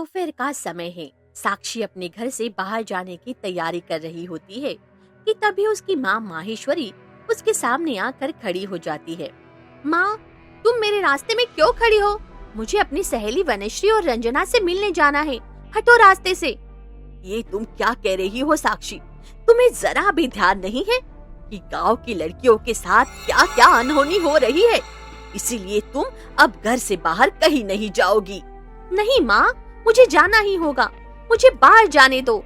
दोपहर का समय है। साक्षी अपने घर से बाहर जाने की तैयारी कर रही होती है कि तभी उसकी माँ माहेश्वरी उसके सामने आकर खड़ी हो जाती है। माँ, तुम मेरे रास्ते में क्यों खड़ी हो? मुझे अपनी सहेली वनश्री और रंजना से मिलने जाना है। हटो रास्ते से। ये तुम क्या कह रही हो साक्षी? तुम्हें जरा भी ध्यान नहीं है कि गांव की लड़कियों के साथ क्या क्या अनहोनी हो रही है? इसीलिए तुम अब घर से बाहर कहीं नहीं जाओगी। नहीं माँ, मुझे जाना ही होगा। मुझे बाहर जाने दो।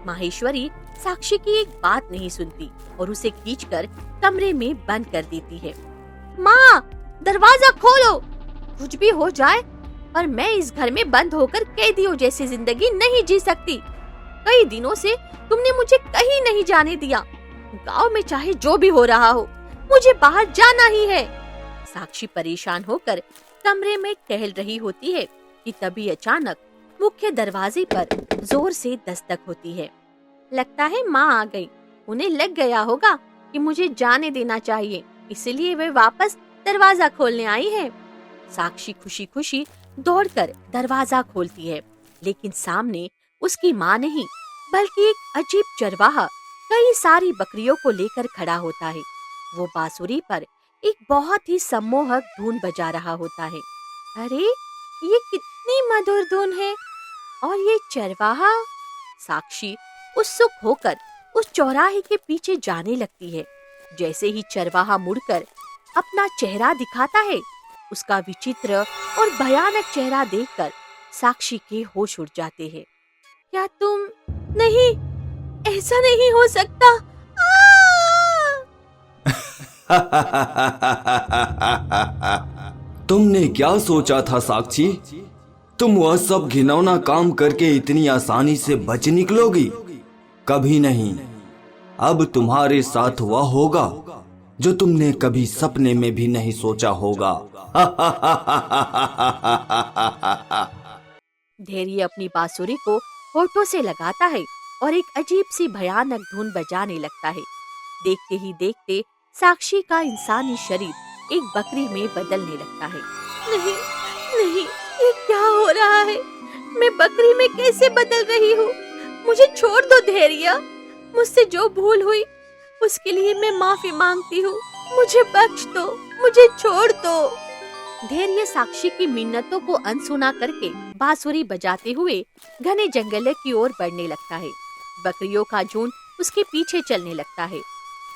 माहेश्वरी साक्षी की एक बात नहीं सुनती और उसे खींचकर कमरे में बंद कर देती है। माँ, दरवाजा खोलो। कुछ भी हो जाए पर मैं इस घर में बंद होकर कैदियों जैसी जिंदगी नहीं जी सकती। कई दिनों से तुमने मुझे कहीं नहीं जाने दिया। गांव में चाहे जो भी हो रहा हो, मुझे बाहर जाना ही है। साक्षी परेशान होकर कमरे में टहल रही होती है कि तभी अचानक मुख्य दरवाजे पर जोर से दस्तक होती है। लगता है माँ आ गई। उन्हें लग गया होगा कि मुझे जाने देना चाहिए, इसलिए वे वापस दरवाजा खोलने आई है। साक्षी खुशी खुशी दौड़कर दरवाजा खोलती है, लेकिन सामने उसकी माँ नहीं बल्कि एक अजीब चरवाहा कई सारी बकरियों को लेकर खड़ा होता है। वो बांसुरी पर एक बहुत ही सम्मोहक धुन बजा रहा होता है। अरे, ये कितनी मधुर धुन है। और ये चरवाहा। साक्षी उत्सुक होकर उस चौराहे के पीछे जाने लगती है। जैसे ही चरवाहा मुड़कर अपना चेहरा दिखाता है, उसका विचित्र और भयानक चेहरा देखकर साक्षी के होश उड़ जाते हैं। क्या तुम? नहीं, ऐसा नहीं हो सकता। तुमने क्या सोचा था साक्षी? तुम वह सब घिनौना काम करके इतनी आसानी से बच निकलोगी? कभी नहीं। अब तुम्हारे साथ वह होगा जो तुमने कभी सपने में भी नहीं सोचा होगा। धैर्य अपनी बांसुरी को होठों से लगाता है और एक अजीब सी भयानक धुन बजाने लगता है। देखते ही देखते साक्षी का इंसानी शरीर एक बकरी में बदलने लगता है। नहीं, नहीं, ये क्या हो रहा है? मैं बकरी में कैसे बदल रही हूँ? मुझे छोड़ दो धैर्य। मुझसे जो भूल हुई उसके लिए मैं माफी मांगती हूँ। मुझे बख्श दो, मुझे छोड़ दो। धैर्य साक्षी की मिन्नतों को अनसुना करके बांसुरी बजाते हुए घने जंगल की ओर बढ़ने लगता है। बकरियों का झुंड उसके पीछे चलने लगता है।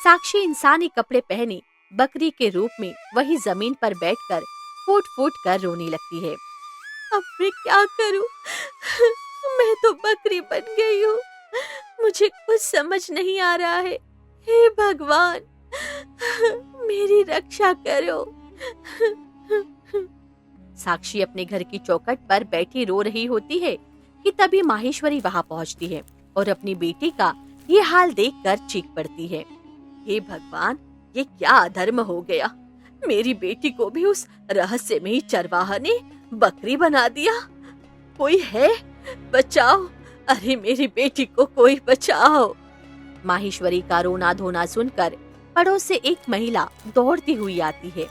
साक्षी इंसानी कपड़े पहने बकरी के रूप में वही जमीन पर बैठकर फूट फूट कर रोने लगती है। अब मैं क्या करूं? मैं तो बकरी बन गई हूँ। मुझे कुछ समझ नहीं आ रहा है। हे भगवान, मेरी रक्षा करो। साक्षी अपने घर की चौखट पर बैठी रो रही होती है कि तभी माहेश्वरी वहां पहुंचती है और अपनी बेटी का ये हाल देखकर चीख पड़ती है। हे भगवान, ये क्या अधर्म हो गया? मेरी बेटी को भी उस रहस्यमयी चरवाहा ने बकरी बना दिया। कोई है? बचाओ! अरे, मेरी बेटी को कोई बचाओ! माहेश्वरी का रोना धोना सुनकर पड़ोस से एक महिला दौड़ती हुई आती है।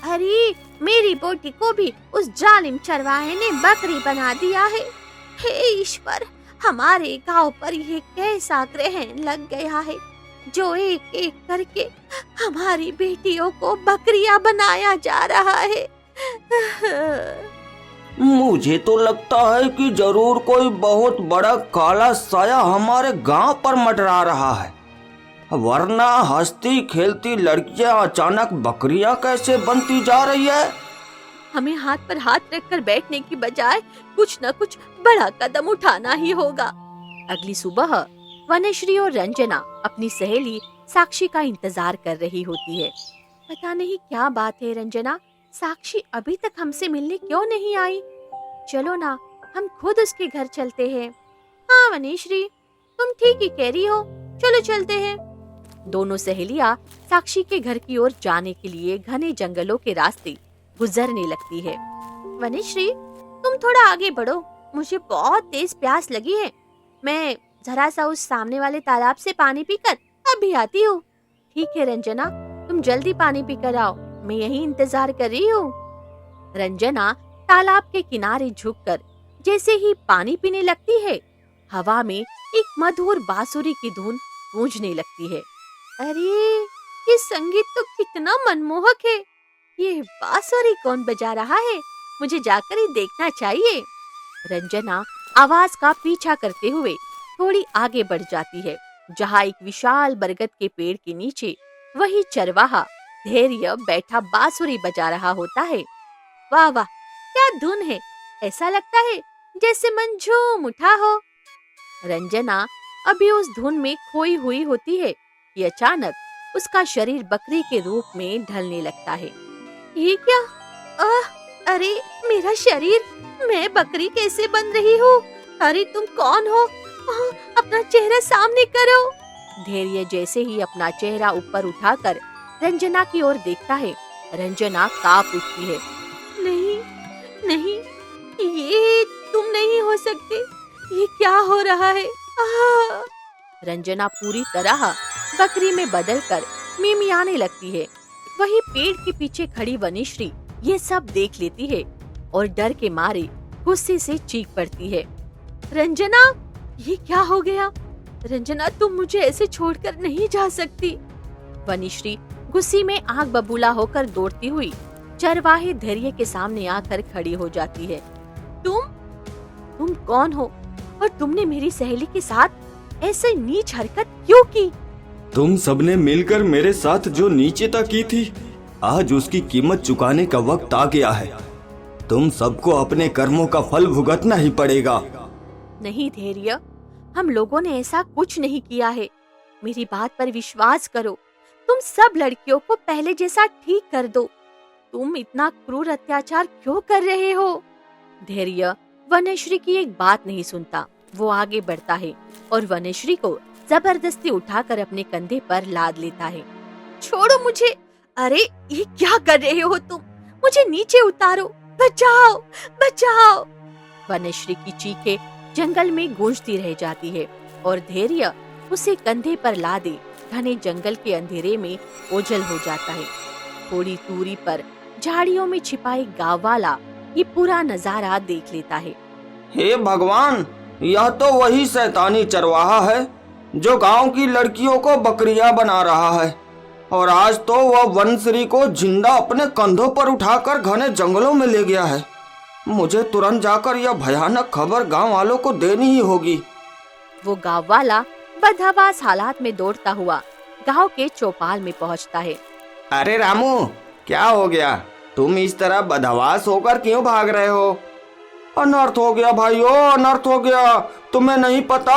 अरे, मेरी बेटी को भी उस जालिम चरवाहे ने बकरी बना दिया है। हे ईश्वर, हमारे गांव पर यह कैसा ग्रहण लग गया है जो एक एक करके हमारी बेटियों को बकरियां बनाया जा रहा है। मुझे तो लगता है कि जरूर कोई बहुत बड़ा काला साया हमारे गांव पर मंडरा रहा है, वरना हंसती खेलती लड़कियां अचानक बकरियां कैसे बनती जा रही है? हमें हाथ पर हाथ रखकर बैठने की बजाय कुछ न कुछ बड़ा कदम उठाना ही होगा। अगली सुबह वनश्री और रंजना अपनी सहेली साक्षी का इंतजार कर रही होती है। पता नहीं क्या बात है रंजना, साक्षी अभी तक हमसे मिलने क्यों नहीं आई? चलो ना, हम खुद उसके घर चलते हैं। हाँ वनश्री, तुम ठीक ही कह रही हो, चलो चलते हैं। दोनों सहेलियां साक्षी के घर की ओर जाने के लिए घने जंगलों के रास्ते गुजरने लगती है। वनश्री, तुम थोड़ा आगे बढ़ो, मुझे बहुत तेज प्यास लगी है। मैं जरा सा उस सामने वाले तालाब से पानी पीकर अभी आती हूँ। ठीक है रंजना, तुम जल्दी पानी पीकर आओ, मैं यहीं इंतजार कर रही हूँ। रंजना तालाब के किनारे झुककर जैसे ही पानी पीने लगती है, हवा में एक मधुर बांसुरी की धुन गूंजने लगती है। अरे, ये संगीत तो कितना मनमोहक है। ये बांसुरी कौन बजा रहा है? मुझे जाकर ही देखना चाहिए। रंजना आवाज का पीछा करते हुए थोड़ी आगे बढ़ जाती है, जहाँ एक विशाल बरगद के पेड़ के नीचे वही चरवाहा धैर्य बैठा बांसुरी बजा रहा होता है। वाह वाह, क्या धुन है! ऐसा लगता है जैसे मन झूम उठा हो। रंजना अभी उस धुन में खोई हुई होती है कि अचानक उसका शरीर बकरी के रूप में ढलने लगता है। ये क्या? अरे, मेरा शरीर! मैं बकरी कैसे बन रही हूँ? अरे, तुम कौन हो? अपना चेहरा सामने करो। धैर्य जैसे ही अपना चेहरा ऊपर उठाकर रंजना की ओर देखता है, रंजना कांप उठती है। नहीं, नहीं, ये तुम नहीं हो सकते। ये क्या हो रहा है? रंजना पूरी तरह बकरी में बदलकर मिमियाने लगती है। वही पेड़ के पीछे खड़ी वनश्री ये सब देख लेती है और डर के मारे गुस्से से चीख पड़ती है। रंजना, ये क्या हो गया? रंजना, तुम मुझे ऐसे छोड़कर नहीं जा सकती। वनश्री गुस्से में आग बबूला होकर दौड़ती हुई चरवाहे धैर्य के सामने आकर खड़ी हो जाती है। तुम कौन हो और तुमने मेरी सहेली के साथ ऐसे नीच हरकत क्यों की? तुम सबने मिलकर मेरे साथ जो नीचता की थी, आज उसकी कीमत चुकाने का वक्त आ गया है। तुम सबको अपने कर्मों का फल भुगतना ही पड़ेगा। नहीं धैर्य, हम लोगों ने ऐसा कुछ नहीं किया है। मेरी बात पर विश्वास करो। तुम सब लड़कियों को पहले जैसा ठीक कर दो। तुम इतना क्रूर अत्याचार क्यों कर रहे हो? धैर्य वनश्री की एक बात नहीं सुनता। वो आगे बढ़ता है और वनश्री को जबरदस्ती उठाकर अपने कंधे पर लाद लेता है। छोड़ो मुझे! अरे, ये क्या कर रहे हो तुम? मुझे नीचे उतारो! बचाओ, बचाओ! वनश्री की चीखें जंगल में गूंजती रह जाती है और धैर्य उसे कंधे पर लादे घने जंगल के अंधेरे में ओझल हो जाता है। थोड़ी दूरी पर झाड़ियों में छिपा एक गाँव वाला ये पूरा नजारा देख लेता है। हे भगवान, यह तो वही शैतानी चरवाहा है जो गांव की लड़कियों को बकरियां बना रहा है, और आज तो वह वनश्री को जिंदा अपने कंधों पर उठाकर घने जंगलों में ले गया है। मुझे तुरंत जाकर यह भयानक खबर गांव वालों को देनी ही होगी। वो गाँव वाला बदहवास हालात में दौड़ता हुआ गांव के चौपाल में पहुंचता है। अरे रामू, क्या हो गया? तुम इस तरह बदहवास होकर क्यों भाग रहे हो? अनर्थ हो गया भाइयों, अनर्थ हो गया। तुम्हें नहीं पता,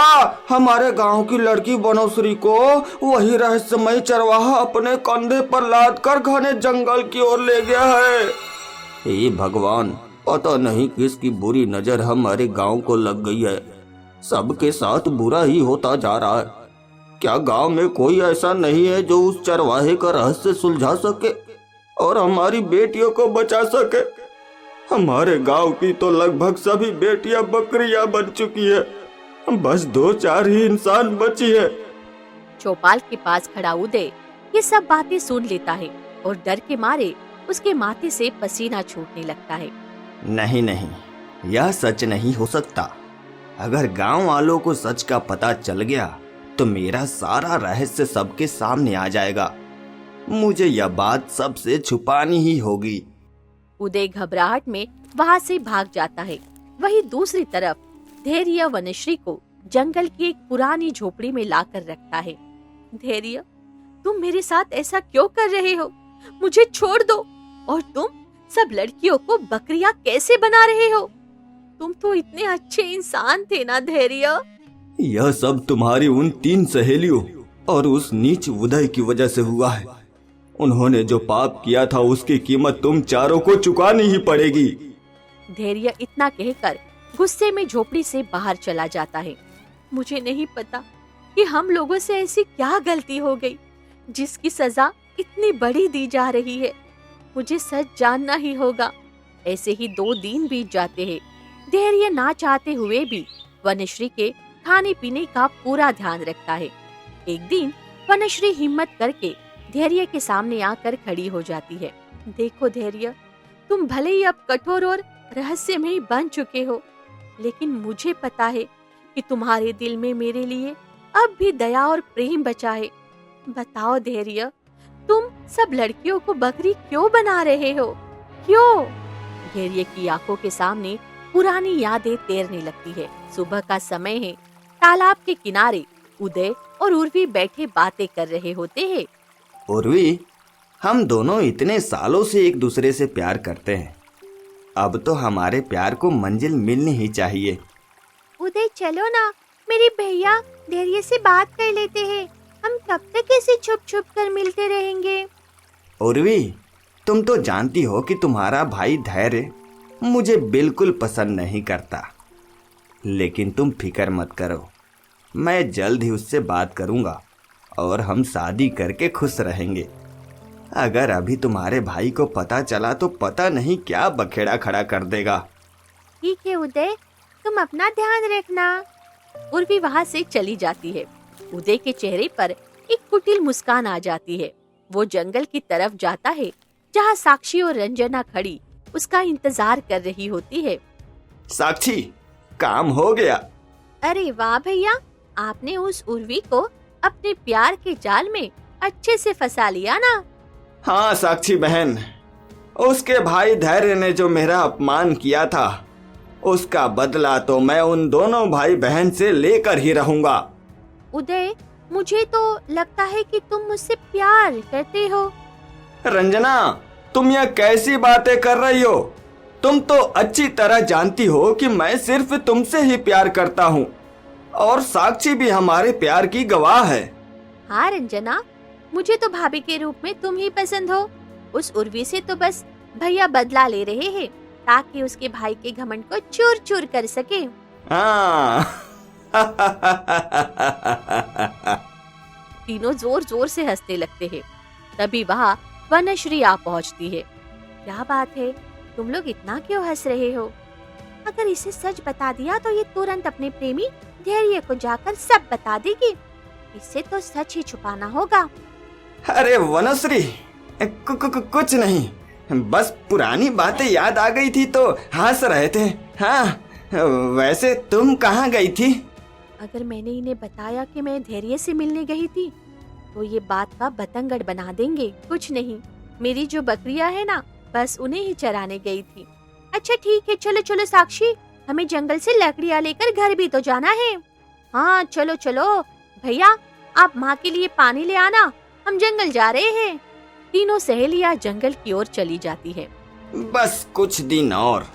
हमारे गांव की लड़की वनश्री को वही रहस्यमय चरवाहा अपने कंधे पर लाद कर घने जंगल की ओर ले गया है। हे भगवान, पता नहीं किसकी बुरी नजर हमारे गांव को लग गई है। सबके साथ बुरा ही होता जा रहा है। क्या गांव में कोई ऐसा नहीं है जो उस चरवाहे का रहस्य सुलझा सके और हमारी बेटियों को बचा सके? हमारे गांव की तो लगभग सभी बेटियां बकरियां बन चुकी है। बस 2-4 ही इंसान बची है। चौपाल के पास खड़ा उदय ये सब बातें सुन लेता है और डर के मारे उसके माथे से पसीना छूटने लगता है। नहीं नहीं, यह सच नहीं हो सकता। अगर गांव वालों को सच का पता चल गया तो मेरा सारा रहस्य सबके सामने आ जाएगा। मुझे यह बात सबसे छुपानी ही होगी। उदय घबराहट में वहाँ से भाग जाता है। वहीं दूसरी तरफ धैर्य वनश्री को जंगल की एक पुरानी झोपड़ी में लाकर रखता है। धैर्य, तुम मेरे साथ ऐसा क्यों कर रहे हो? मुझे छोड़ दो। और तुम सब लड़कियों को बकरियां कैसे बना रहे हो? तुम तो इतने अच्छे इंसान थे ना धैर्य। यह सब तुम्हारी उन 3 सहेलियों और उस नीच उदय की वजह से हुआ है। उन्होंने जो पाप किया था उसकी कीमत तुम चारों को चुकानी ही पड़ेगी। धैर्य इतना कहकर गुस्से में झोपड़ी से बाहर चला जाता है। मुझे नहीं पता कि हम लोगों से ऐसी क्या गलती हो गई जिसकी सजा इतनी बड़ी दी जा रही है। मुझे सच जानना ही होगा। ऐसे ही 2 दिन बीत जाते हैं। धैर्य ना चाहते हुए भी वनश्री के खाने पीने का पूरा ध्यान रखता है। एक दिन वनश्री हिम्मत करके धैर्य के सामने आकर खड़ी हो जाती है। देखो धैर्य, तुम भले ही अब कठोर और रहस्यमयी बन चुके हो, लेकिन मुझे पता है कि तुम्हारे दिल में मेरे लिए अब भी दया और प्रेम बचा है। बताओ धैर्य, तुम सब लड़कियों को बकरी क्यों बना रहे हो? क्यों? धैर्य की आंखों के सामने पुरानी यादें तैरने लगती है। सुबह का समय है। तालाब के किनारे उदय और उर्वी बैठे बातें कर रहे होते हैं। उर्वी, हम दोनों इतने सालों से एक दूसरे से प्यार करते हैं। अब तो हमारे प्यार को मंजिल मिलनी ही चाहिए। उदय, चलो ना, मेरे भैया धैर्य से बात कर लेते हैं। हम कब तक ऐसे छुप छुप कर मिलते रहेंगे? उर्वी, तुम तो जानती हो कि तुम्हारा भाई धैर्य मुझे बिल्कुल पसंद नहीं करता, लेकिन तुम फिक्र मत करो, मैं जल्द ही उससे बात करूंगा और हम शादी करके खुश रहेंगे। अगर अभी तुम्हारे भाई को पता चला तो पता नहीं क्या बखेड़ा खड़ा कर देगा। ठीक है उदय, तुम अपना ध्यान रखना। उर्वी वहाँ से चली जाती है। उदय के चेहरे पर एक कुटिल मुस्कान आ जाती है। वो जंगल की तरफ जाता है जहाँ साक्षी और रंजना खड़ी उसका इंतजार कर रही होती है। साक्षी, काम हो गया। अरे वाह भैया, आपने उस उर्वी को अपने प्यार के जाल में अच्छे से फंसा लिया ना। हाँ साक्षी बहन, उसके भाई धैर्य ने जो मेरा अपमान किया था उसका बदला तो मैं उन दोनों भाई बहन से लेकर ही रहूंगा। उदय, मुझे तो लगता है कि तुम मुझसे प्यार करते हो। रंजना, तुम यह कैसी बातें कर रही हो? तुम तो अच्छी तरह जानती हो कि मैं सिर्फ तुमसे ही प्यार करता हूँ और साक्षी भी हमारे प्यार की गवाह है। हाँ रंजना, मुझे तो भाभी के रूप में तुम ही पसंद हो। उस उर्वी से तो बस भैया बदला ले रहे हैं ताकि उसके भाई के घमंड को चूर चूर कर सके। हाँ। तीनों जोर जोर से हंसने लगते हैं। तभी वहाँ वनश्री आ पहुँचती है। क्या बात है, तुम लोग इतना क्यों हंस रहे हो? अगर इसे सच बता दिया तो ये तुरंत अपने प्रेमी धैर्य को जाकर सब बता देगी। इसे तो सच ही छुपाना होगा। अरे वनश्री, कुछ नहीं, बस पुरानी बातें याद आ गई थी तो हंस रहे थे। हाँ, वैसे तुम कहाँ गई थी? अगर मैंने इन्हें बताया कि मैं धैर्य से मिलने गई थी तो ये बात का बतंगड़ बना देंगे। कुछ नहीं, मेरी जो बकरियां है ना, बस उन्हें ही चराने गई थी। अच्छा ठीक है, चलो चलो साक्षी, हमें जंगल से लकड़ियां लेकर घर भी तो जाना है। हाँ चलो चलो भैया, आप माँ के लिए पानी ले आना, हम जंगल जा रहे हैं। तीनों सहेलियां जंगल की ओर चली जाती है। बस कुछ दिन और,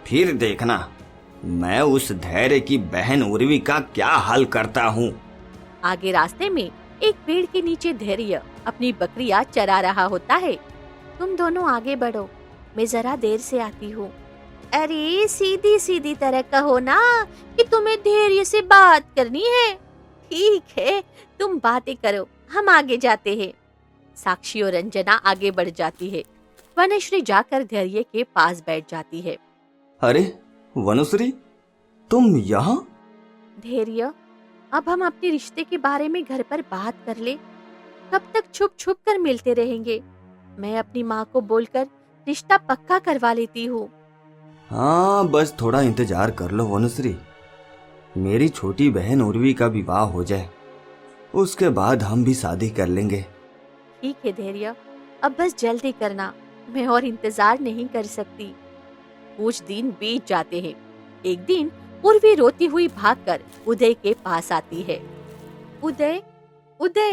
फिर देखना मैं उस धैर्य की बहन उर्वी का क्या हाल करता हूँ। आगे रास्ते में एक पेड़ के नीचे धैर्य अपनी बकरियां चरा रहा होता है। तुम दोनों आगे बढ़ो, मैं जरा देर से आती हूँ। अरे सीधी सीधी तरह कहो ना कि तुम्हें धैर्य से बात करनी है। ठीक है, तुम बातें करो, हम आगे जाते हैं। साक्षी और रंजना आगे बढ़ जाती है। वनश्री जाकर धैर्य के पास बैठ जाती है। अरे वनश्री, तुम यहाँ? धैर्य, अब हम अपने रिश्ते के बारे में घर पर बात कर ले। कब तक छुप छुप कर मिलते रहेंगे? मैं अपनी माँ को बोलकर रिश्ता पक्का करवा लेती हूँ। हाँ, बस थोड़ा इंतजार कर लो वनश्री, मेरी छोटी बहन उर्वी का विवाह हो जाए, उसके बाद हम भी शादी कर लेंगे। ठीक है धैर्य, अब बस जल्दी करना, मैं और इंतजार नहीं कर सकती। कुछ दिन बीत जाते हैं। एक दिन उर्वी रोती हुई भागकर उदय के पास आती है। उदय, उदय,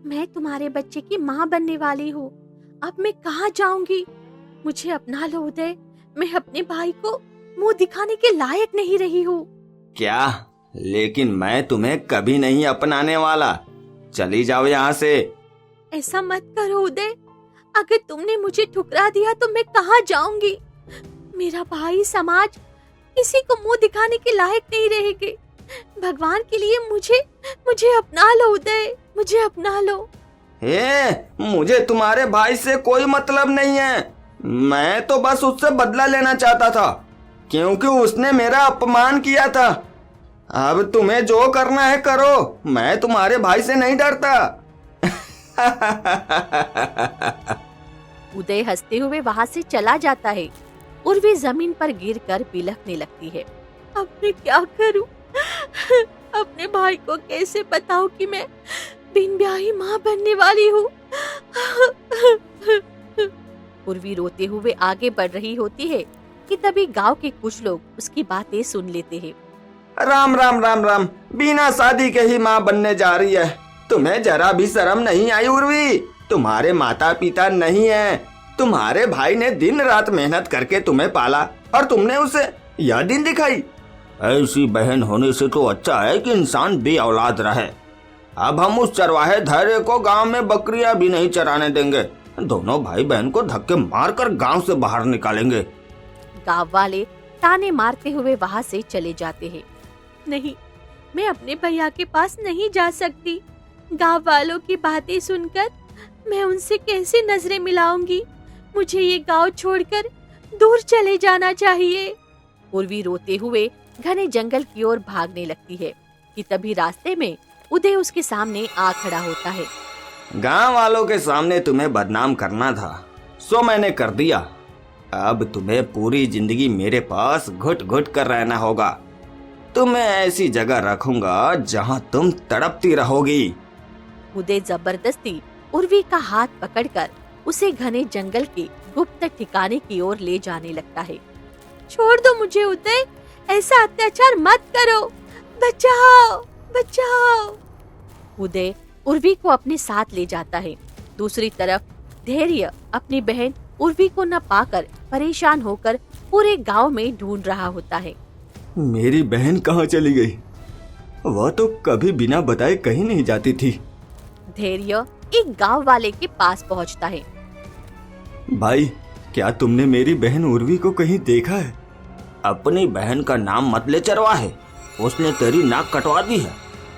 मैं तुम्हारे बच्चे की माँ बनने वाली हूँ। अब मैं कहाँ जाऊंगी? मुझे अपना लो उदय, मैं अपने भाई को मुंह दिखाने के लायक नहीं रही हूँ। क्या? लेकिन मैं तुम्हें कभी नहीं अपनाने वाला, चली जाओ यहाँ से। ऐसा मत करो उदय, अगर तुमने मुझे ठुकरा दिया तो मैं कहाँ जाऊंगी? मेरा भाई, समाज किसी को मुंह दिखाने के लायक नहीं रहेंगे। भगवान के लिए मुझे अपना लो उदय, मुझे अपना लो। मुझे तुम्हारे भाई से कोई मतलब नहीं है, मैं तो बस उससे बदला लेना चाहता था क्योंकि उसने मेरा अपमान किया था। अब तुम्हें जो करना है करो, मैं तुम्हारे भाई से नहीं डरता। उदय हंसते हुए वहां से चला जाता है। उर्वी जमीन पर गिरकर बिलखने लगती है। अब मैं क्या करूं? अपने भाई को कैसे बताऊं कि मैं बिन ब्याही माँ बनने वाली हूँ? उर्वी रोते हुए आगे बढ़ रही होती है कि तभी गांव के कुछ लोग उसकी बातें सुन लेते हैं। राम राम राम राम, बिना शादी के ही माँ बनने जा रही है। तुम्हें जरा भी शर्म नहीं आई उर्वी? तुम्हारे माता पिता नहीं है, तुम्हारे भाई ने दिन रात मेहनत करके तुम्हें पाला और तुमने उसे यह दिन दिखाई। ऐसी बहन होने से तो अच्छा है कि इंसान बे औलाद रहे। अब हम उस चरवाहे धैर्य को गांव में बकरियां भी नहीं चराने देंगे। दोनों भाई बहन को धक्के मारकर गांव से बाहर निकालेंगे। गांव वाले ताने मारते हुए वहाँ से चले जाते हैं। नहीं, मैं अपने भैया के पास नहीं जा सकती। गांव वालों की बातें सुनकर मैं उनसे कैसे नजरें मिलाऊंगी? मुझे ये गांव छोड़कर दूर चले जाना चाहिए। उर्वी रोते हुए घने जंगल की ओर भागने लगती है कि तभी रास्ते में उदय उसके सामने आ खड़ा होता है। गांव वालों के सामने तुम्हें बदनाम करना था, सो मैंने कर दिया। अब तुम्हें पूरी जिंदगी मेरे पास घुट घुट कर रहना होगा। तुम्हें ऐसी जगह रखूंगा जहां तुम तड़पती रहोगी। उदय जबरदस्ती उर्वी का हाथ पकड़कर उसे घने जंगल के गुप्त ठिकाने की ओर ले जाने लगता है। छोड़ दो मुझे उदय, ऐसा अत्याचार मत करो, बचाओ बचाओ। उदय उर्वी को अपने साथ ले जाता है। दूसरी तरफ धैर्य अपनी बहन उर्वी को न पाकर परेशान होकर पूरे गांव में ढूंढ रहा होता है। मेरी बहन कहाँ चली गई? वह तो कभी बिना बताए कहीं नहीं जाती थी। धैर्य एक गांव वाले के पास पहुंचता है। भाई, क्या तुमने मेरी बहन उर्वी को कहीं देखा है? अपनी बहन का नाम मत ले चरवाहे, उसने तेरी नाक कटवा दी है।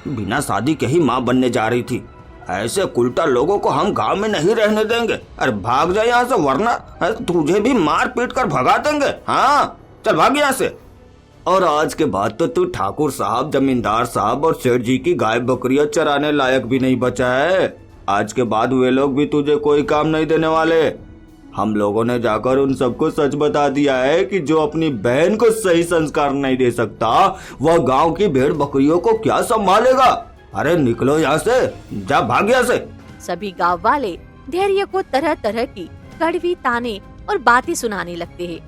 बिना शादी के ही माँ बनने जा रही थी। ऐसे कुलटा लोगों को हम गांव में नहीं रहने देंगे। अरे भाग जा यहाँ से, वरना तुझे भी मार पीट कर भगा देंगे। हाँ, चल भाग यहाँ से। और आज के बाद तो तू ठाकुर साहब, जमींदार साहब और सेठ जी की गाय बकरियां चराने लायक भी नहीं बचा है। आज के बाद वे लोग भी तुझे कोई काम नहीं देने वाले। हम लोगों ने जाकर उन सबको सच बता दिया है कि जो अपनी बहन को सही संस्कार नहीं दे सकता, वह गांव की भेड़ बकरियों को क्या संभालेगा। अरे निकलो यहाँ से, जा भाग यहाँ से। सभी गांव वाले धैर्य को तरह तरह की कड़वी ताने और बातें सुनाने लगते हैं।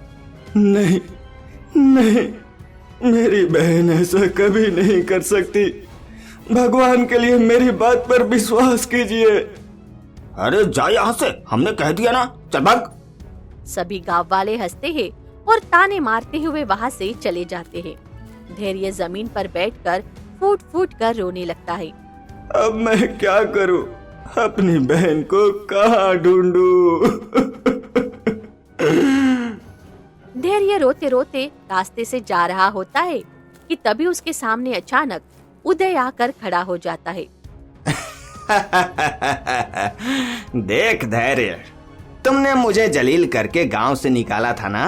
नहीं नहीं, मेरी बहन ऐसा कभी नहीं कर सकती। भगवान के लिए मेरी बात पर विश्वास कीजिए। अरे जा यहाँ से, हमने कह दिया ना, चल भाग। सभी गांव वाले हंसते हैं और ताने मारते हुए वहाँ से चले जाते हैं। धैर्य जमीन पर बैठकर फूट फूट कर रोने लगता है। अब मैं क्या करूं? अपनी बहन को कहाँ ढूंढूं? धैर्य रोते रोते रास्ते से जा रहा होता है कि तभी उसके सामने अचानक उदय आकर खड़ा हो जाता है। देख धैर्य, तुमने मुझे जलील करके गांव से निकाला था ना।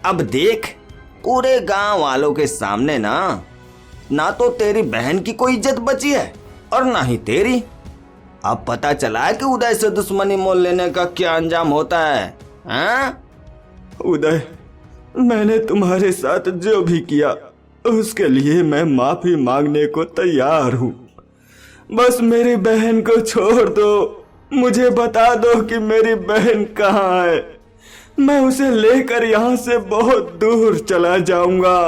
अब देख, पूरे गांव वालों के सामने ना तो तेरी बहन की कोई इज्जत बची है और ना ही तेरी। अब पता चला है कि उदय से दुश्मनी मोल लेने का क्या अंजाम होता है। हाँ? उदय, मैंने तुम्हारे साथ जो भी किया उसके लिए मैं माफी मांगने को तैयार हूँ। बस मेरी बहन को छोड़ दो। मुझे बता दो कि मेरी बहन कहाँ है। मैं उसे लेकर यहाँ से बहुत दूर चला जाऊंगा।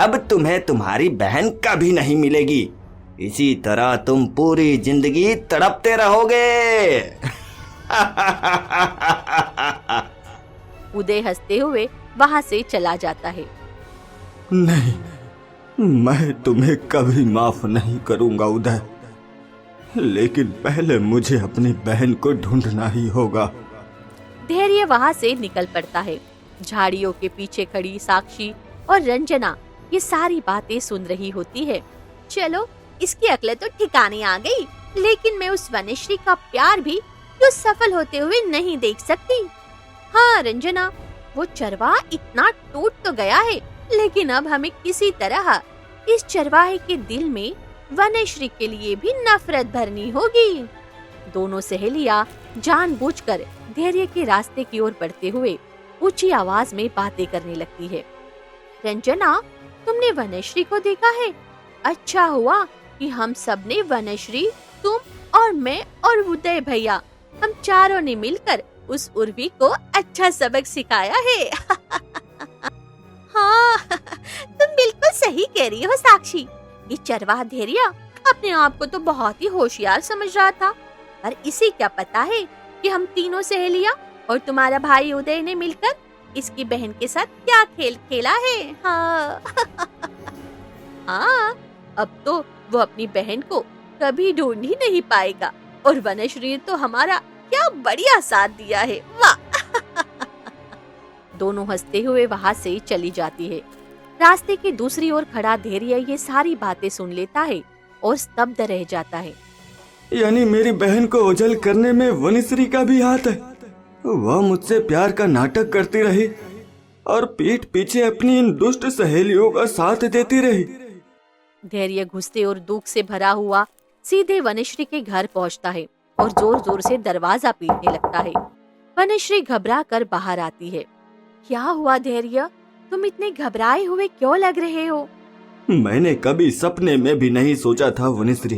अब तुम्हें तुम्हारी बहन कभी नहीं मिलेगी। इसी तरह तुम पूरी जिंदगी तड़पते रहोगे। उदय हंसते हुए वहाँ से चला जाता है। नहीं, मैं तुम्हें कभी माफ नहीं करूंगा उदय, लेकिन पहले मुझे अपनी बहन को ढूंढना ही होगा। धैर्य वहाँ से निकल पड़ता है। झाड़ियों के पीछे खड़ी साक्षी और रंजना ये सारी बातें सुन रही होती है। चलो, इसकी अकल तो ठिकाने आ गई, लेकिन मैं उस वनश्री का प्यार भी तो सफल होते हुए नहीं देख सकती। हाँ रंजना, वो चरवाहा इतना टूट तो गया है, लेकिन अब हमें किसी तरह इस चरवाहे के दिल में वनश्री के लिए भी नफरत भरनी होगी। दोनों सहेलियां जानबूझकर धैर्य के रास्ते की ओर बढ़ते हुए ऊंची आवाज में बातें करने लगती है। रंजना, तुमने वनश्री को देखा है? अच्छा हुआ कि हम सब ने, वनश्री, तुम और मैं और उदय भैया, हम चारों ने मिलकर उस उर्वी को अच्छा सबक सिखाया है। हाँ, तुम बिल्कुल सही कह रही हो साक्षी। ये चरवाहा धैर्य अपने आप को तो बहुत ही होशियार समझ रहा था, पर इसे क्या पता है कि हम तीनों सहेलियां और तुम्हारा भाई उदय ने मिलकर इसकी बहन के साथ क्या खेल खेला है। हाँ। हाँ, अब तो वो अपनी बहन को कभी ढूंढ ही नहीं पाएगा, और वनश्री ने तो हमारा क्या बढ़िया साथ दिया है। वाह। दोनों हंसते हुए वहाँ से चली जाती है। रास्ते की दूसरी ओर खड़ा धैर्य ये सारी बातें सुन लेता है और स्तब्ध रह जाता है। यानी मेरी बहन को ओझल करने में वनश्री का भी हाथ है। वह मुझसे प्यार का नाटक करती रही और पीठ पीछे अपनी इन दुष्ट सहेलियों का साथ देती रही। धैर्य गुस्से और दुख से भरा हुआ सीधे वनश्री के घर पहुंचता है और जोर जोर से दरवाजा पीटने लगता है। वनश्री घबरा कर बाहर आती है। क्या हुआ धैर्य, तुम इतने घबराए हुए क्यों लग रहे हो? मैंने कभी सपने में भी नहीं सोचा था वनश्री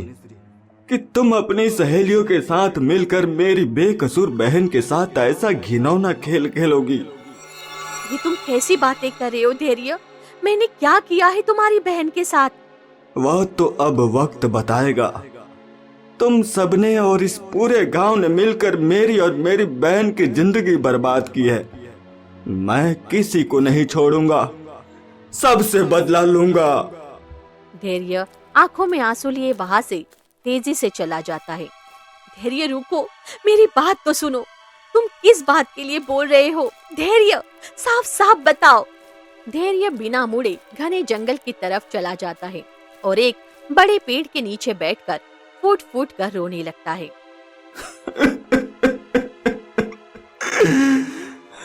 कि तुम अपनी सहेलियों के साथ मिलकर मेरी बेकसूर बहन के साथ ऐसा घिनौना खेल खेलोगी। ये तुम कैसी बातें कर रहे हो धैर्य? मैंने क्या किया है तुम्हारी बहन के साथ? वह तो अब वक्त बताएगा। तुम सबने और इस पूरे गांव ने मिलकर मेरी और मेरी बहन की जिंदगी बर्बाद की है। मैं किसी को नहीं छोड़ूंगा, सबसे बदला लूंगा। धैर्य आंखों में आंसू लिए वहां से तेजी से चला जाता है। धैर्य रुको, मेरी बात तो सुनो। तुम किस बात के लिए बोल रहे हो? धैर्य साफ साफ बताओ। धैर्य बिना मुड़े घने जंगल की तरफ चला जाता है और एक बड़े पेड़ के नीचे बैठकर फूट फूट कर रोने लगता है।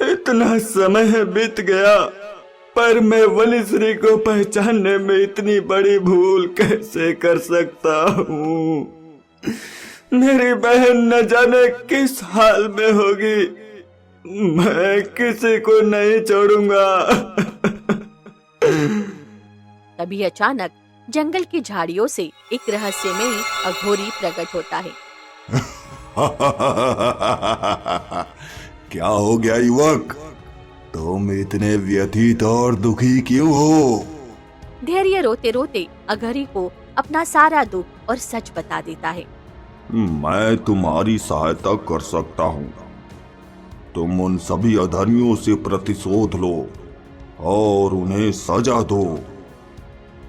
इतना समय बीत गया, पर मैं वनश्री को पहचानने में इतनी बड़ी भूल कैसे कर सकता हूँ? मेरी बहन न जाने किस हाल में होगी। मैं किसी को नहीं छोड़ूंगा। तभी अचानक जंगल की झाड़ियों से एक रहस्यमयी अघोरी प्रकट होता है। क्या हो गया युवक, तुम इतने व्यथित और दुखी क्यों हो? धैर्य रोते रोते अघोरी को अपना सारा दुख और सच बता देता है। मैं तुम्हारी सहायता कर सकता हूँ। तुम उन सभी अधर्मियों से प्रतिशोध लो और उन्हें सजा दो।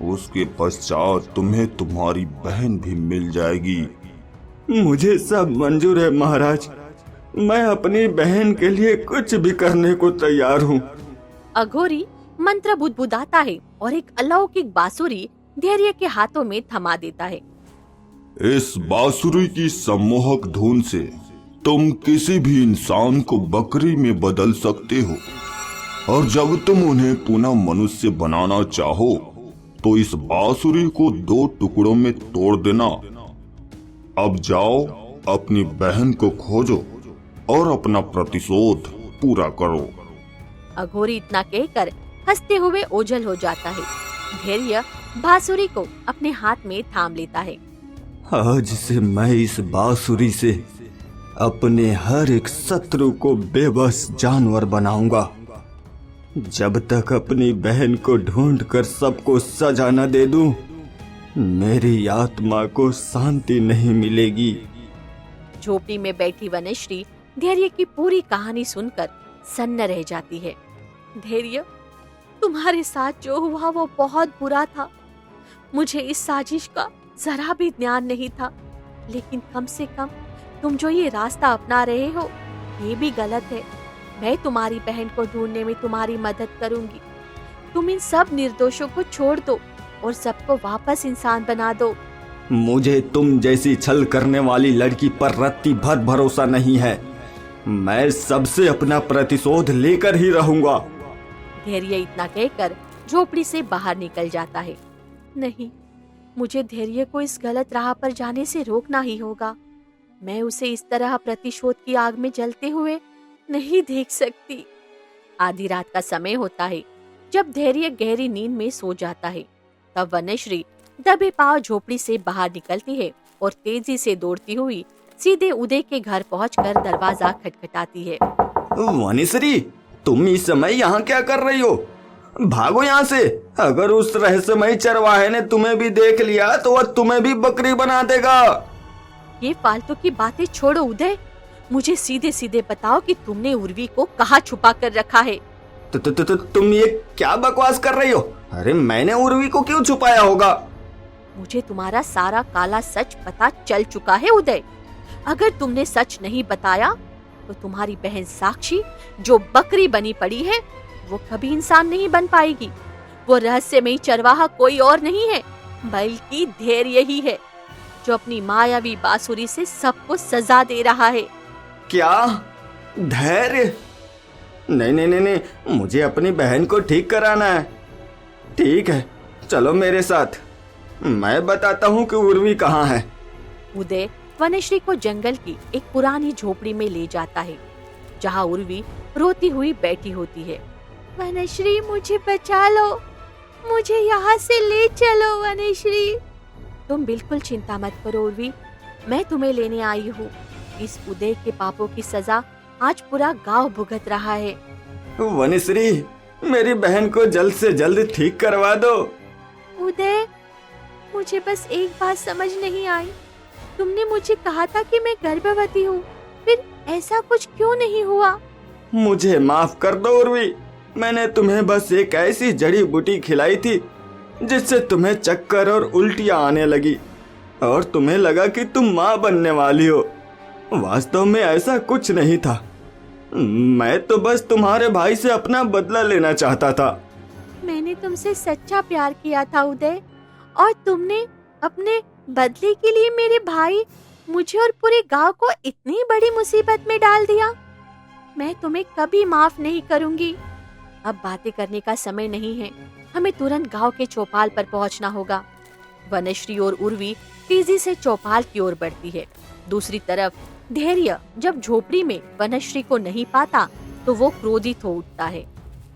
उसके पश्चात तुम्हें तुम्हारी बहन भी मिल जाएगी। मुझे सब मंजूर है महाराज। मैं अपनी बहन के लिए कुछ भी करने को तैयार हूँ। अघोरी मंत्र बुदबुदाता है और एक अलौकिक बांसुरी धैर्य के हाथों में थमा देता है। इस बांसुरी की सम्मोहक धुन से तुम किसी भी इंसान को बकरी में बदल सकते हो, और जब तुम उन्हें पुनः मनुष्य बनाना चाहो तो इस बांसुरी को 2 टुकड़ों में तोड़ देना। अब जाओ, अपनी बहन को खोजो और अपना प्रतिशोध पूरा करो। अघोरी इतना कहकर हंसते हुए ओझल हो जाता है। धैर्य बांसुरी को अपने हाथ में थाम लेता है। आज से मैं इस बांसुरी से अपने हर एक शत्रु को बेबस जानवर बनाऊंगा। जब तक अपनी बहन को ढूंढकर सबको सजा न दे दूं, मेरी आत्मा को शांति नहीं मिलेगी। झोपड़ी में बैठी वनश्री धैर्य की पूरी कहानी सुनकर सन्न रह जाती है। धैर्य, तुम्हारे साथ जो हुआ वो बहुत बुरा था। मुझे इस साजिश का जरा भी ज्ञान नहीं था, लेकिन कम से कम तुम जो ये रास्ता अपना रहे हो ये भी गलत है। मैं तुम्हारी बहन को ढूंढने में तुम्हारी मदद करूंगी। तुम इन सब निर्दोषों को छोड़ दो और सबको वापस इंसान बना दो। मुझे तुम जैसी छल करने वाली लड़की पर रत्ती भर भरोसा नहीं है। मैं सबसे अपना प्रतिशोध लेकर ही रहूंगा। धैर्य इतना कहकर झोपड़ी से बाहर निकल जाता है। नहीं, मुझे धैर्य को इस गलत राह पर जाने से रोकना ही होगा। मैं उसे इस तरह प्रतिशोध की आग में जलते हुए नहीं देख सकती। आधी रात का समय होता है। जब धैर्य गहरी नींद में सो जाता है, तब वनश्री दबे पांव झोपड़ी से बाहर निकलती है और तेजी से दौड़ती हुई सीधे उदय के घर पहुंचकर दरवाजा खटखटाती है। वनश्री, तुम इस समय यहाँ क्या कर रही हो? भागो यहाँ से। अगर उस रहस्यमयी चरवाहे ने तुम्हें भी देख लिया तो वह तुम्हें भी बकरी बना देगा। ये फालतू की बातें छोड़ो उदय, मुझे सीधे सीधे बताओ कि तुमने उर्वी को कहाँ छुपा कर रखा है। तुम ये क्या बकवास कर रही हो? अरे मैंने उर्वी को क्यों छुपाया होगा? मुझे तुम्हारा सारा काला सच पता चल चुका है उदय। अगर तुमने सच नहीं बताया तो तुम्हारी बहन साक्षी जो बकरी बनी पड़ी है वो कभी इंसान नहीं बन पाएगी। वो रहस्यमयी चरवाहा कोई और नहीं है बल्कि धैर्य ही है, जो अपनी मायावी बांसुरी से सबको सजा दे रहा है। क्या? धैर्य? नहीं नहीं नहीं नहीं, मुझे अपनी बहन को ठीक कराना है। ठीक है, चलो मेरे साथ, मैं बताता हूँ कि उर्वी कहाँ है। उदय वनश्री को जंगल की एक पुरानी झोपड़ी में ले जाता है, जहाँ उर्वी रोती हुई बैठी होती है। वनश्री, मुझे बचा लो, मुझे यहाँ से ले चलो वनश्री। तुम बिल्कुल चिंता मत करो उर्वी, मैं तुम्हें लेने आई हूँ। इस उदय के पापों की सजा आज पूरा गांव भुगत रहा है। वनश्री, मेरी बहन को जल्द से जल्द ठीक करवा दो। उदय, मुझे बस एक बात समझ नहीं आई। तुमने मुझे कहा था कि मैं गर्भवती हूँ, फिर ऐसा कुछ क्यों नहीं हुआ? मुझे माफ कर दो उर्वी, मैंने तुम्हें बस एक ऐसी जड़ी बूटी खिलाई थी जिससे तुम्हें चक्कर और उल्टियाँ आने लगी और तुम्हें लगा कि तुम माँ बनने वाली हो। वास्तव में ऐसा कुछ नहीं था। मैं तो बस तुम्हारे भाई से अपना बदला लेना चाहता था। मैंने तुमसे सच्चा प्यार किया था उदय, और तुमने अपने बदले के लिए मेरे भाई, मुझे और पूरे गांव को इतनी बड़ी मुसीबत में डाल दिया। मैं तुम्हें कभी माफ नहीं करूंगी। अब बातें करने का समय नहीं है, हमें तुरंत गांव के चौपाल पर पहुंचना होगा। वनश्री और उर्वी तेजी से चौपाल की ओर बढ़ती है। दूसरी तरफ धैर्य जब झोपड़ी में वनश्री को नहीं पाता तो वो क्रोधित हो उठता है।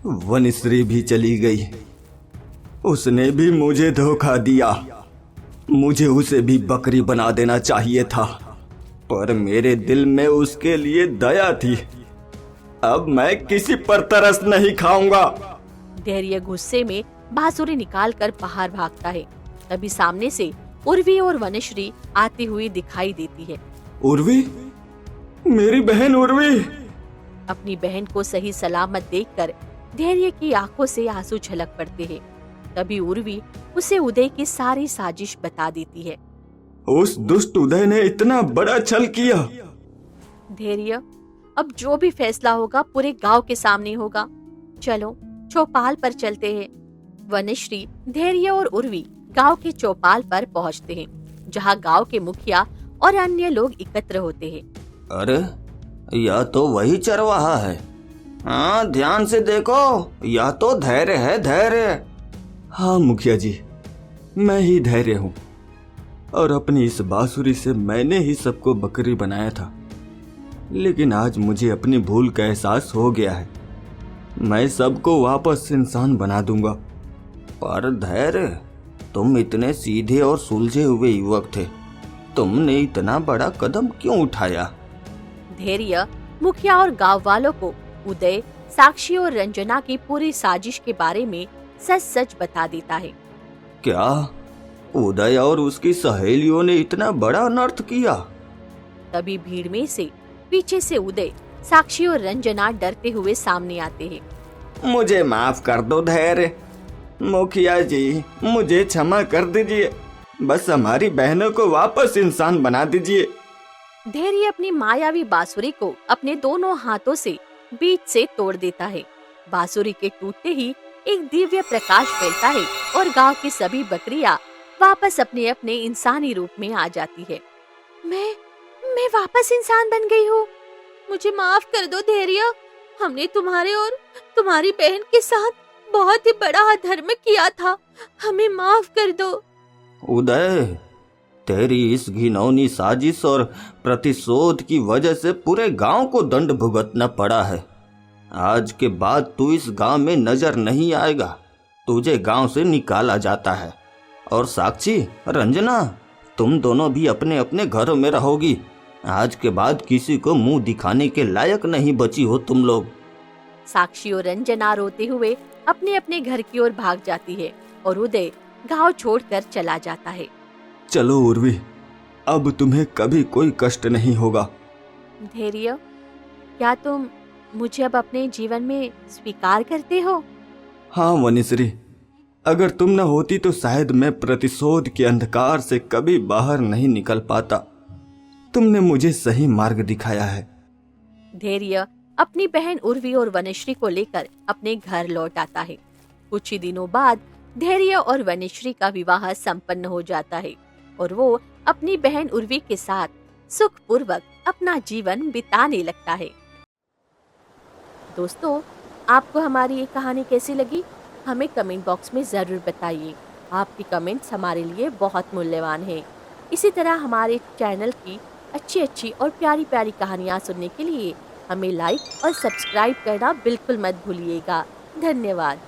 वनश्री भी चली गई, उसने भी मुझे धोखा दिया। मुझे उसे भी बकरी बना देना चाहिए था, पर मेरे दिल में उसके लिए दया थी। अब मैं किसी पर तरस नहीं खाऊंगा। धैर्य गुस्से में बांसुरी निकालकर बाहर भागता है। तभी सामने से उर्वी और वनश्री आती हुई दिखाई देती है। उर्वी, मेरी बहन उर्वी। अपनी बहन को सही सलामत देखकर धैर्य की आंखों से आंसू छलक पड़ते हैं। तभी उर्वी उसे उदय की सारी साजिश बता देती है। उस दुष्ट उदय ने इतना बड़ा छल किया। धैर्य, अब जो भी फैसला होगा पूरे गांव के सामने होगा। चलो चौपाल पर चलते हैं। वनश्री, धैर्य और उर्वी गांव के चौपाल पर पहुंचते हैं, जहां गांव के मुखिया और अन्य लोग एकत्र होते हैं। अरे, यह तो वही चरवाहा है। हाँ, ध्यान से देखो, यह तो धैर्य है, धैर्य। हाँ मुखिया जी, मैं ही धैर्य हूँ, और अपनी इस बांसुरी से मैंने ही सबको बकरी बनाया था। लेकिन आज मुझे अपनी भूल का एहसास हो गया है। मैं सबको वापस इंसान बना दूंगा। पर धैर्य, तुम इतने सीधे और सुलझे हुए युवक थे, तुमने इतना बड़ा कदम क्यों उठाया? धैर्य मुखिया और गांव वालों को उदय, साक्षी और रंजना की पूरी साजिश के बारे में सच सच बता देता है। क्या उदय और उसकी सहेलियों ने इतना बड़ा अनर्थ किया? तभी भीड़ में से पीछे से उदय, साक्षी और रंजना डरते हुए सामने आते हैं। मुझे माफ कर दो धैर्य। मुखिया जी, मुझे क्षमा कर दीजिए। बस हमारी बहनों को वापस इंसान बना दीजिए। धैर्य अपनी मायावी बांसुरी को अपने दोनों हाथों से बीच से तोड़ देता है। बांसुरी के टूटते ही एक दिव्य प्रकाश फैलता है और गांव की सभी बकरियां वापस अपने अपने इंसानी रूप में आ जाती है। मैं वापस इंसान बन गई हूँ। मुझे माफ कर दो धैर्य, हमने तुम्हारे और तुम्हारी बहन के साथ बहुत ही बड़ा अधर्म किया था, हमें माफ कर दो। उदय, तेरी इस घिनौनी साजिश और प्रतिशोध की वजह से पूरे गांव को दंड भुगतना पड़ा है। आज के बाद तू इस गांव में नजर नहीं आएगा। तुझे गांव से निकाला जाता है। और साक्षी, रंजना, तुम दोनों भी अपने अपने घरों में रहोगी। आज के बाद किसी को मुंह दिखाने के लायक नहीं बची हो तुम लोग। साक्षी और रंजना रोते हुए अपने अपने घर की ओर भाग जाती है और उदय गांव छोड़कर चला जाता है। चलो उर्वी, अब तुम्हें कभी कोई कष्ट नहीं होगा। धैर्य, क्या तुम मुझे अब अपने जीवन में स्वीकार करते हो? हाँ वनिश्री, अगर तुम न होती तो शायद मैं प्रतिशोध के अंधकार से कभी बाहर नहीं निकल पाता। तुमने मुझे सही मार्ग दिखाया है। धैर्य अपनी बहन उर्वी और वनश्री को लेकर अपने घर लौट आता है। कुछ ही दिनों बाद धैर्य और वनश्री का विवाह संपन्न हो जाता है और वो अपनी बहन उर्वी के साथ सुखपूर्वक अपना जीवन बिताने लगता है। दोस्तों, आपको हमारी ये कहानी कैसी लगी? हमें कमेंट बॉक्स में ज़रूर बताइए। आपकी कमेंट्स हमारे लिए बहुत मूल्यवान हैं। इसी तरह हमारे चैनल की अच्छी अच्छी और प्यारी प्यारी कहानियाँ सुनने के लिए हमें लाइक और सब्सक्राइब करना बिल्कुल मत भूलिएगा। धन्यवाद।